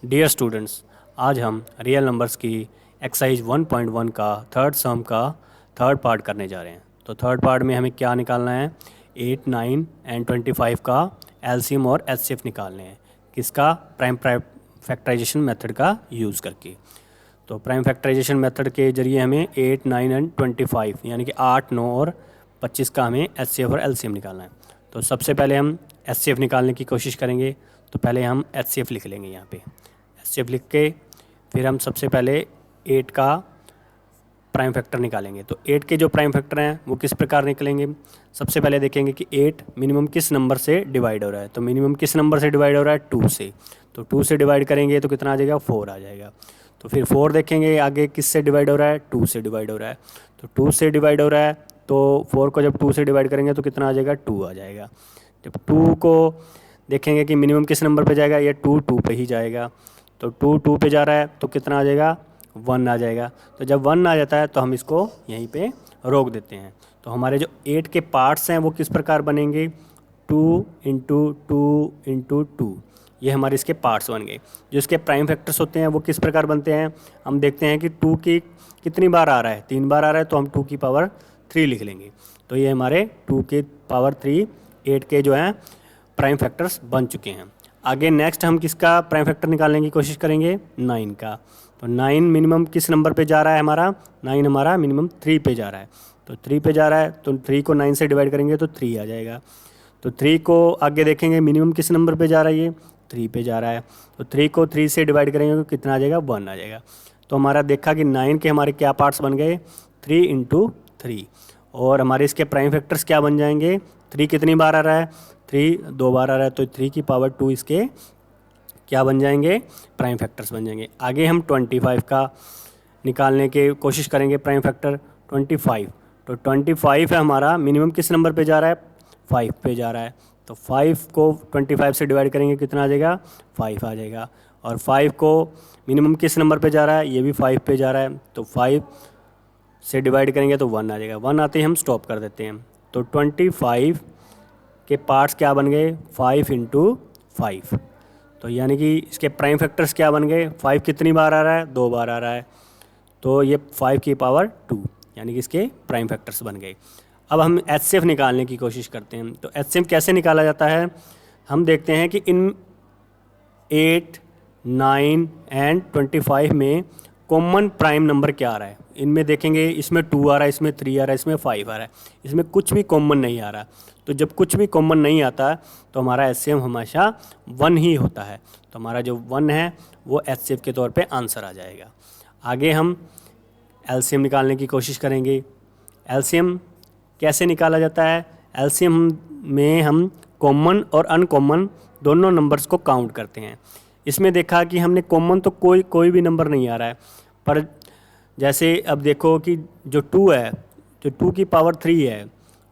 Dear students, आज हम real numbers की एक्सरसाइज 1.1 का थर्ड सम का थर्ड पार्ट करने जा रहे हैं। तो थर्ड पार्ट में हमें क्या निकालना है? 8, 9 एंड 25 का एलसीएम और एचसीएफ निकालने हैं। किसका? प्राइम फैक्टराइजेशन मेथड का यूज़ करके। तो प्राइम फैक्टराइजेशन मेथड के जरिए हमें 8, 9 एंड 25 यानी कि 8, 9 और 25 का हमें एचसीएफ और एलसीएम निकालना है। तो सबसे पहले हम एचसीएफ निकालने की कोशिश करेंगे। तो पहले हम एचसीएफ लिख लेंगे यहाँ पे। एचसीएफ लिख के फिर हम सबसे पहले 8 का प्राइम फैक्टर निकालेंगे। तो 8 के जो प्राइम फैक्टर हैं वो किस प्रकार निकलेंगे? सबसे पहले देखेंगे कि 8 मिनिमम किस नंबर से डिवाइड हो रहा है। तो मिनिमम किस नंबर से डिवाइड हो रहा है? 2 से। तो 2 से डिवाइड करेंगे तो कितना आ जाएगा? 4 आ जाएगा। तो फिर 4 देखेंगे आगे किस से डिवाइड हो रहा है? 2 से डिवाइड हो रहा है। तो 2 से डिवाइड हो रहा है तो 4 को जब 2 से डिवाइड करेंगे तो कितना आ जाएगा? 2 आ जाएगा। जब 2 को देखेंगे कि मिनिमम किस नंबर पे जाएगा? ये 2 पे ही जाएगा। तो 2 पे जा रहा है तो कितना आ जाएगा? 1 आ जाएगा। तो जब 1 आ जाता है तो हम इसको यहीं पे रोक देते हैं। तो हमारे जो 8 के पार्ट्स हैं वो किस प्रकार बनेंगे? 2 इंटू 2 इंटू 2, ये हमारे इसके पार्ट्स बन गए। जो इसके प्राइम फैक्टर्स होते हैं वो किस प्रकार बनते हैं? हम देखते हैं कि 2 की कितनी बार आ रहा है? 3 बार आ रहा है तो हम 2 की पावर 3 लिख लेंगे। तो ये हमारे 2 की पावर 3 8 के जो हैं प्राइम फैक्टर्स बन चुके हैं। आगे नेक्स्ट हम किसका प्राइम फैक्टर निकालने की कोशिश करेंगे? 9 का। तो 9 मिनिमम किस नंबर पे जा रहा है हमारा? 9 हमारा मिनिमम 3 पे जा रहा है। तो 3 पे जा रहा है तो 3 को 9 से डिवाइड करेंगे तो 3 आ जाएगा। तो 3 को आगे देखेंगे मिनिमम किस नंबर पे जा रहा है? ये 3 पे जा रहा है। तो 3 को 3 से डिवाइड करेंगे तो कितना आ जाएगा? 1 आ जाएगा। तो हमारा देखा कि 9 के हमारे क्या पार्ट्स बन गए? 3 इंटू 3। और हमारे इसके प्राइम फैक्टर्स क्या बन जाएंगे? 3 कितनी बार आ रहा है? 3 2 बार आ रहा है तो 3 की पावर 2 इसके क्या बन जाएंगे? प्राइम फैक्टर्स बन जाएंगे। आगे हम 25 का निकालने की कोशिश करेंगे प्राइम फैक्टर 25। तो 25 है हमारा मिनिमम किस नंबर पे जा रहा है? 5 पे जा रहा है। तो 5 को 25 से डिवाइड करेंगे कितना आ जाएगा? 5 आ जाएगा। और 5 को मिनिमम किस नंबर पे जा रहा है? ये भी 5 पे जा रहा है। तो 5 से डिवाइड करेंगे तो 1 आ जाएगा। 1 आते ही हम स्टॉप कर देते हैं। तो 25 के पार्ट्स क्या बन गए? 5 इंटू 5। तो यानी कि इसके प्राइम फैक्टर्स क्या बन गए? 5 कितनी बार आ रहा है? 2 बार आ रहा है। तो ये 5 की पावर 2 यानी कि इसके प्राइम फैक्टर्स बन गए। अब हम एचसीएफ निकालने की कोशिश करते हैं। तो एचसीएफ कैसे निकाला जाता है? हम देखते हैं कि इन 8, 9 एंड 25 में कॉमन प्राइम नंबर क्या आ रहा है। इनमें देखेंगे इसमें 2 आ रहा है, इसमें 3 आ रहा है, इसमें 5 आ रहा है। इसमें कुछ भी कॉमन नहीं आ रहा। तो जब कुछ भी कॉमन नहीं आता तो हमारा एचसीएफ हमेशा 1 ही होता है। तो हमारा जो 1 है वो एचसीएफ के तौर पे आंसर आ जाएगा। आगे हम एलसीएम निकालने की कोशिश करेंगे। एलसीएम कैसे निकाला जाता है? एलसीएम में हम कॉमन और अनकॉमन दोनों नंबर्स को काउंट करते हैं। इसमें देखा कि हमने कॉमन तो कोई भी नंबर नहीं आ रहा है, पर जैसे अब देखो कि जो 2 है, जो 2 की पावर 3 है,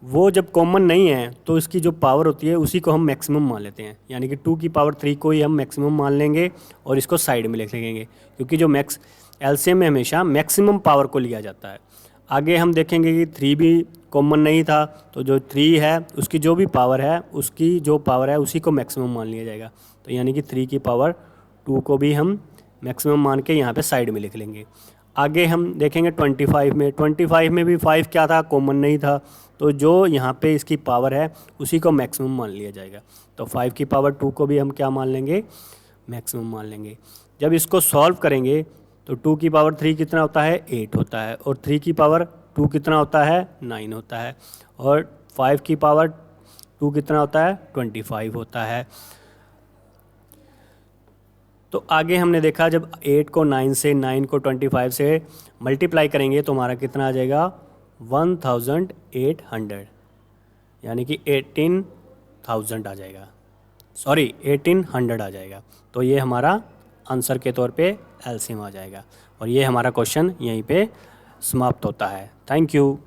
वो जब कॉमन नहीं है तो इसकी जो पावर होती है उसी को हम मैक्सिमम मान लेते हैं। यानी कि 2 की पावर 3 को ही हम मैक्सिमम मान लेंगे और इसको साइड में लिख लेंगे, क्योंकि जो एलसीएम में हमेशा मैक्सिमम पावर को लिया जाता है। आगे हम देखेंगे कि 3 भी कॉमन नहीं था, तो जो 3 है उसकी जो भी पावर है, उसकी जो पावर है उसी को मैक्सिमम मान लिया जाएगा। तो यानी कि 3 की पावर 2 को भी हम मैक्सिमम मान के यहाँ पे साइड में लिख लेंगे। आगे हम देखेंगे 25 में भी 5 क्या था? कॉमन नहीं था। तो जो यहाँ पे इसकी पावर है उसी को मैक्सिमम मान लिया जाएगा। तो 5 की पावर 2 को भी हम क्या मान लेंगे? मैक्सिमम मान लेंगे। जब इसको सॉल्व करेंगे तो 2 की पावर 3 कितना होता है? 8 होता है। और 3 की पावर 2 कितना होता है? 9 होता है। और 5 की पावर 2 कितना होता है? 25 होता है। तो आगे हमने देखा जब 8 को 9 से, 9 को 25 से मल्टीप्लाई करेंगे तो हमारा कितना आ जाएगा? 1800, यानी कि 18,000 आ जाएगा। सॉरी 1800 आ जाएगा। तो ये हमारा आंसर के तौर पे एलसीएम आ जाएगा। और ये हमारा क्वेश्चन यहीं पे समाप्त होता है। Thank you.